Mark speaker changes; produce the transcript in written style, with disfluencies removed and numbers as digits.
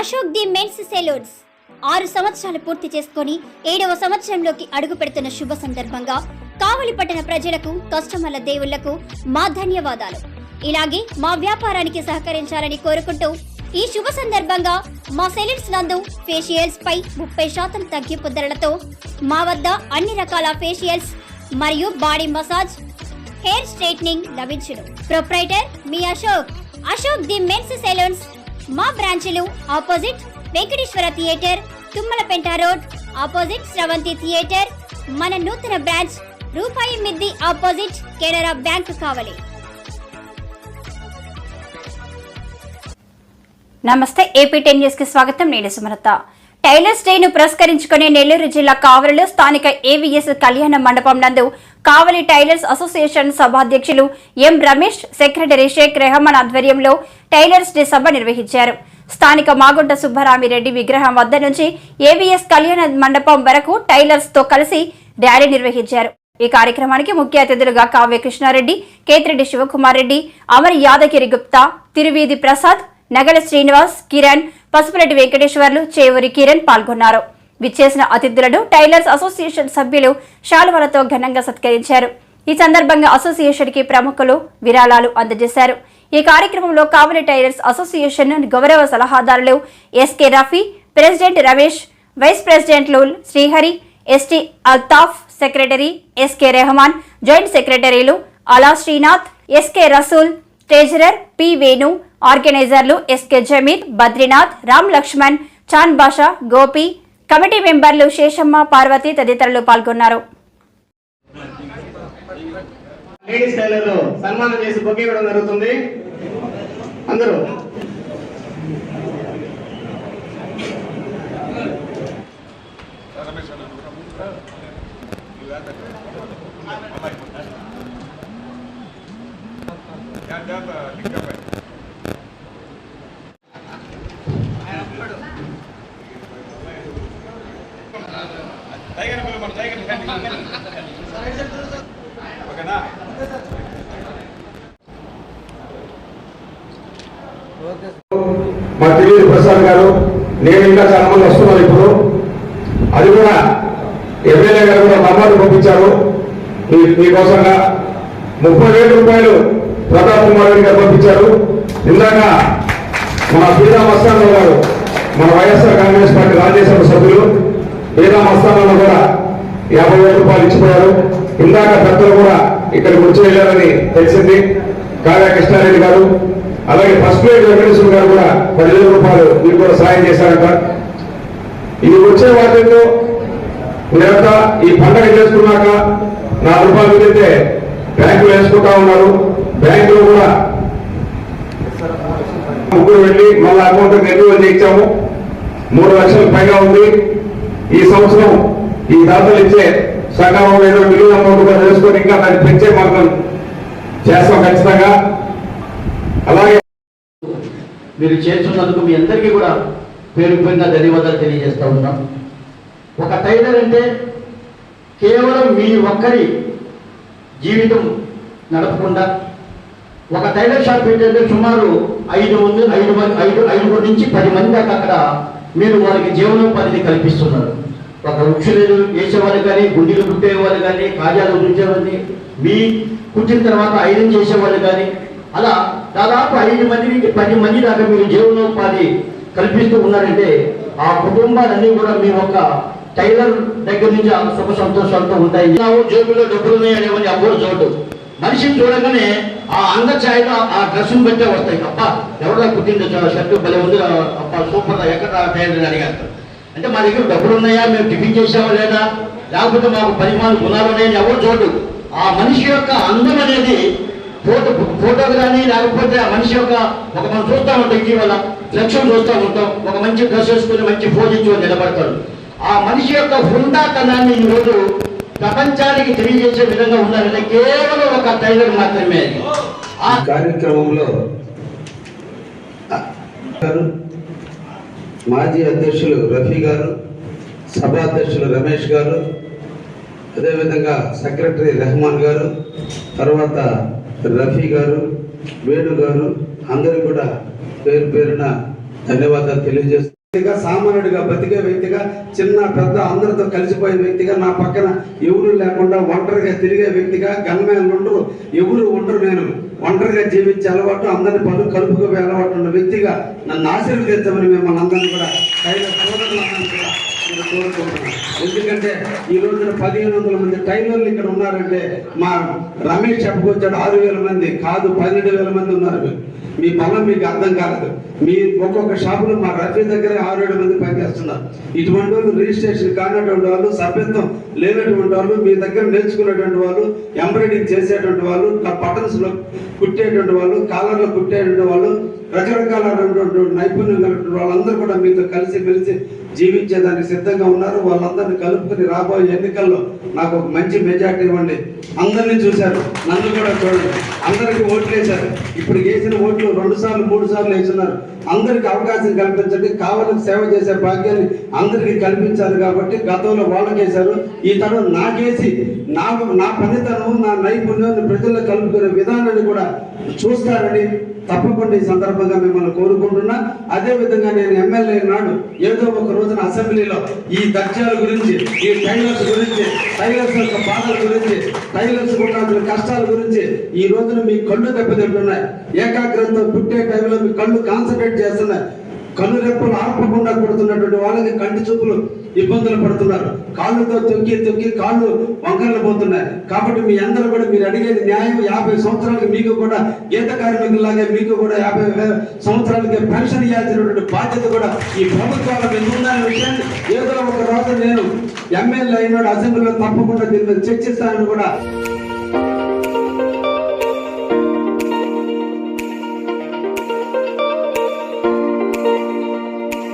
Speaker 1: Ashok the men's salons 6 సంవత్సరాలు పూర్తి చేసుకొని 7వ సంవత్సరంలోకి అడుగు పెడుతున్న శుభ సందర్భంగా కావలి పట్టణ ప్రజలకు కస్టమర్ల దేవుళ్లకు మా ధన్యవాదాలు. ఇలాగే మా వ్యాపారానికి సహకరించాలని కోరుకుంటూ ఈ శుభ సందర్భంగా మా సెలూన్స్ నందు ఫేషియల్స్ పై 30% తగ్గింపు ధరలతో మా వద్ద అన్ని రకాల ఫేషియల్స్ మరియు బాడీ మసాజ్, హెయిర్ స్ట్రైట్నింగ్ లభించును. ప్రొప్రైటర్ మీ అశోక్ ది మెన్స్ సెలూన్స్. మా బ్రాంచ్లు opposite Venkateswara theatre, Tummalapenta road, opposite Sravanthi theatre. మన నూతన బ్రాంచ్ రూపాయి మిద్ది ఆపోజిట్ కెనరా బ్యాంక్ కావలి.
Speaker 2: నమస్తే, AP10 న్యూస్ కి స్వాగతం. నేను సుమలత. టైలర్స్ డేను పురస్కరించుకుని నెల్లూరు జిల్లా కావలిలో స్థానిక AVS కళ్యాణ మండపం నందు కావలి టైలర్స్ అసోసియేషన్ సభాధ్యక్షులు ఎం రమేష్, సెక్రటరీ షేక్ రెహమాన్ ఆధ్వర్యంలో టైలర్స్ డే సభ నిర్వహించారు. స్థానిక మాగుంట సుబ్బరామిరెడ్డి విగ్రహం వద్ద నుంచి AVS కళ్యాణ మండపం వరకు టైలర్స్ తో కలిసి ర్యాలీ నిర్వహించారు. ఈ కార్యక్రమానికి ముఖ్య అతిథులుగా కావ్య కృష్ణారెడ్డి, కేతిరెడ్డి శివకుమార్ రెడ్డి, అమర్ యాదగిరి గుప్తా, తిరువీధి ప్రసాద్, నగల శ్రీనివాస్, కిరణ్, పసుపురెడ్డి వెంకటేశ్వర్లు, చేవూరి కిరణ్ పాల్గొన్నారు. విచ్చేసిన అతిథులను టైలర్స్ అసోసియేషన్ సభ్యులు శాలువలతో ఘనంగా సత్కరించారు. ఈ సందర్భంగా అసోసియేషన్ కి ప్రముఖులు విరాళాలు అందజేశారు. ఈ కార్యక్రమంలో కావలి టైలర్స్ అసోసియేషన్ గౌరవ సలహాదారులు SK Rafi, president Ramesh, vice ప్రెసిడెంట్లు Srihari, ST Altaf, secretary SK Rehman, joint సెక్రటరీలు అలా Srinath, SK Rasool, treasurer P Venu, ఆర్గనైజర్లు SK జమీర్, బద్రీనాథ్, రామ్ లక్ష్మణ్, చాన్ బాషా, గోపి, కమిటీ మెంబర్లు శేషమ్మ, పార్వతి తదితరులు పాల్గొన్నారు.
Speaker 3: లేడీస్ టైలర్లు సన్మానం చేసి బొకే ఇవ్వడం జరుగుతుంది. అందరూ
Speaker 4: మా తిరువీధి ప్రసాద్ గారు, నేను ఇంకా చాలా మంది వస్తున్నారు. ఇప్పుడు అది కూడా ఎమ్మెల్యే గారు కూడా నంబర్లు పంపించారు. మీకోసంగా 30,000 రూపాయలు ప్రతాప్ కుమార్ రెడ్డి గారు పంపించారు. ఇందాక మన పీదా మస్తానరావు గారు, మన వైఎస్ఆర్ కాంగ్రెస్ పార్టీ రాజ్యసభ సభ్యులు పీదా మస్తానరావు కూడా 50,000 రూపాయలు ఇచ్చిపోయారు. ఇందాక పెద్దలు కూడా ఇక్కడికి వచ్చి వెళ్ళారని తెలిసింది. కావ్య కృష్ణారెడ్డి గారు, అలాగే ఫస్ట్ ప్లేట్ వెంకటేశ్వర గారు కూడా 10,000 రూపాయలు మీరు కూడా సాయం చేశారంట. ఇది వచ్చే వాటితో మీరంతా ఈ పండగ చేసుకున్నాక 4 రూపాయలు మిగిలితే బ్యాంకులు వేసుకుంటా ఉన్నారు. బ్యాంకులో కూడా ముగ్గురు వెళ్ళి మళ్ళీ అకౌంట్ రెన్యువల్ చేయించాము. 3 లక్షల పైగా ఉంది. ఈ సంవత్సరం ఈ దాతలు ఇచ్చే సకాలంలో ఏదో మిగిలిన అమౌంట్ కూడా వేసుకొని ఇంకా దాన్ని పెంచే మార్గం చేస్తాం ఖచ్చితంగా. అలాగే
Speaker 5: మీరు చేస్తున్నందుకు మీ అందరికీ కూడా పేరు పేరుగా ధన్యవాదాలు తెలియజేస్తూ ఉన్నాం. ఒక టైలర్ అంటే కేవలం మీ ఒక్కరి జీవితం నడపకుండా ఒక టైలర్ షాప్ ఏంటంటే సుమారు 5 నుంచి 10 మంది దాకా అక్కడ మీరు వారికి జీవనోపాధిని కల్పిస్తున్నారు. ఒక వృక్షులు వేసేవాళ్ళు కానీ, గుండీలు కుట్టేవాళ్ళు కానీ, కాజాలు ఉంచేవాళ్ళని, మీ కుట్టిన తర్వాత ఐరన్ చేసేవాళ్ళు కానీ, అలా దాదాపు 5 మంది నుంచి 10 మంది దాకా మీరు జీవనోపాధి కల్పిస్తూ ఉన్నారంటే ఆ కుటుంబాలన్నీ కూడా మీ ఒక టైలర్ దగ్గర నుంచి సుఖ సంతోషాలతో ఉంటాయి. జోబులో డబ్బులు ఉన్నాయనేవని ఎవరు చూడు. మనిషిని చూడగానే ఆ అందఛాయలో ఆ డ్రెస్సును బట్టే వస్తాయి. అప్ప ఎవరో కుట్టింది షర్టు భలే ఉంది, అప్ప సూపర్, ఎక్కడ టైలర్ అడిగారు. అంటే మా దగ్గర డబ్బులు ఉన్నాయా, మేము టిఫిన్ చేసామా లేదా, లేకపోతే మాకు 10 గుణాలు ఉన్నాయని ఎవరు చూడు. ఆ మనిషి యొక్క అందం అనేది ఫోటోలు కానీ, లేకపోతే ఆ మనిషి యొక్క మనం చూస్తూ ఉంటాం, ఇటీవల ఫ్లెక్షన్ చూస్తూ ఉంటాం, ఒక మంచి డ్రెస్ వేసుకుని మంచి పోజించుకొని నిలబడతాడు. ఆ మనిషి యొక్క హుందాతనాన్ని ఈరోజు ప్రపంచానికి తెలియజేసే విధంగా ఉన్నారంటే కేవలం ఒక టైలర్ మాత్రమే. ఆ
Speaker 6: కార్యక్రమంలో మాజీ అధ్యక్షులు రఫీ గారు, సభాధ్యక్షులు రమేష్ గారు, అదేవిధంగా సెక్రటరీ రెహమాన్ గారు, తర్వాత రఫీ గారు, వేణు గారు, అందరూ కూడా పేరు పేరున ధన్యవాదాలు తెలియజేస్తున్నారు. వ్యక్తిగా, సామాన్యుడిగా బతికే వ్యక్తిగా, చిన్న పెద్ద అందరితో కలిసిపోయే వ్యక్తిగా, నా పక్కన ఎవరు లేకుండా ఒంటరిగా తిరిగే వ్యక్తిగా, గన్మ్యాన్లు ఉండరు, ఎవరు ఉండరు. నేను ఒంటరిగా జీవించే అలవాటు, అందరిని కలుపుకుపోయే అలవాటు ఉన్న వ్యక్తిగా నన్ను ఆశీర్వదించమని మిమ్మల్ని అందరినీ కూడా కోరుకుంటున్నాను. ఎందుకంటే ఈ రోజున 1500 మంది టైలర్లు ఇక్కడ ఉన్నారంటే మా రమేష్ చెప్పుకొచ్చాడు 6000 మంది కాదు, 12,000 మంది ఉన్నారు. మీ బలం మీకు అర్థం కాలేదు. మీ ఒక్కొక్క షాపులో మా రఫీ దగ్గర 6-7 మంది పనిచేస్తున్నారు. ఇటువంటి వాళ్ళు రిజిస్ట్రేషన్ కానటువంటి వాళ్ళు, సభ్యత్వం లేనటువంటి వాళ్ళు, మీ దగ్గర నేర్చుకునేటువంటి వాళ్ళు, ఎంబ్రాయిడింగ్ చేసేటువంటి వాళ్ళు, బటన్స్ లో కుట్టేటువంటి వాళ్ళు, కాలర్లో కుట్టేటువంటి వాళ్ళు, రకరకాలైనటువంటి నైపుణ్యం కలిగిన వాళ్ళందరూ కూడా మీతో కలిసి మెలిసి జీవించేదానికి సిద్ధంగా ఉన్నారు. వాళ్ళందరినీ కలుపుకొని రాబోయే ఎన్నికల్లో నాకు ఒక మంచి మెజార్టీ ఇవ్వండి. అందరినీ చూశారు, నన్ను కూడా చూడండి. అందరికీ ఓట్లు వేశారు. ఇప్పుడు వేసిన ఓట్లు 2 సార్లు 3 సార్లు వేస్తున్నారు. అందరికి అవకాశం కల్పించండి. కావాలని సేవ చేసే భాగ్యాన్ని అందరికీ కల్పించాలి. కాబట్టి గతంలో వాళ్ళకేశారు, ఈ తరం నాకేసి నా పనితనం, నా నైపుణ్యాన్ని ప్రజల్లో కలుపుకునే విధానాన్ని కూడా చూస్తారని తప్పకుండా ఈ సందర్భంగా మిమ్మల్ని కోరుకుంటున్నా. అదే విధంగా నేను ఎమ్మెల్యే నాడు ఏదో ఒక రోజున అసెంబ్లీలో ఈ దర్జాల గురించి, ఈ టైలర్స్ గురించి, టైలర్స్ యొక్క బాధల గురించి, టైలర్స్ ఉన్న కష్టాల గురించి, ఈ రోజున మీ కళ్ళు దెబ్బతింటున్నాయి. ఏకాగ్రతతో పుట్టే టైంలో మీ కళ్ళు కాన్సన్ట్రేట్ చేస్తున్నాయి. కళ్ళు రెప్పలు ఆర్పకుండా కొడుతున్నటువంటి వాళ్ళకి కంటి చూపులు ఇబ్బందులు పడుతున్నారు. కాళ్ళతో తొక్కి కాళ్ళు వంకరలు పోతున్నాయి. కాబట్టి మీ అందరూ కూడా మీరు అడిగేది న్యాయం. 50 సంవత్సరాలకి మీకు కూడా గీత కార్మికులాగే మీకు కూడా 50 సంవత్సరాలకి పెన్షన్ ఇవ్వాల్సినటువంటి బాధ్యత కూడా ఈ ప్రభుత్వాలకు ఉందనే విషయాన్ని ఏదో ఒక రోజు నేను ఎమ్మెల్యే అయినాడు అసెంబ్లీలో తప్పకుండా దీని మీద చర్చిస్తానని కూడా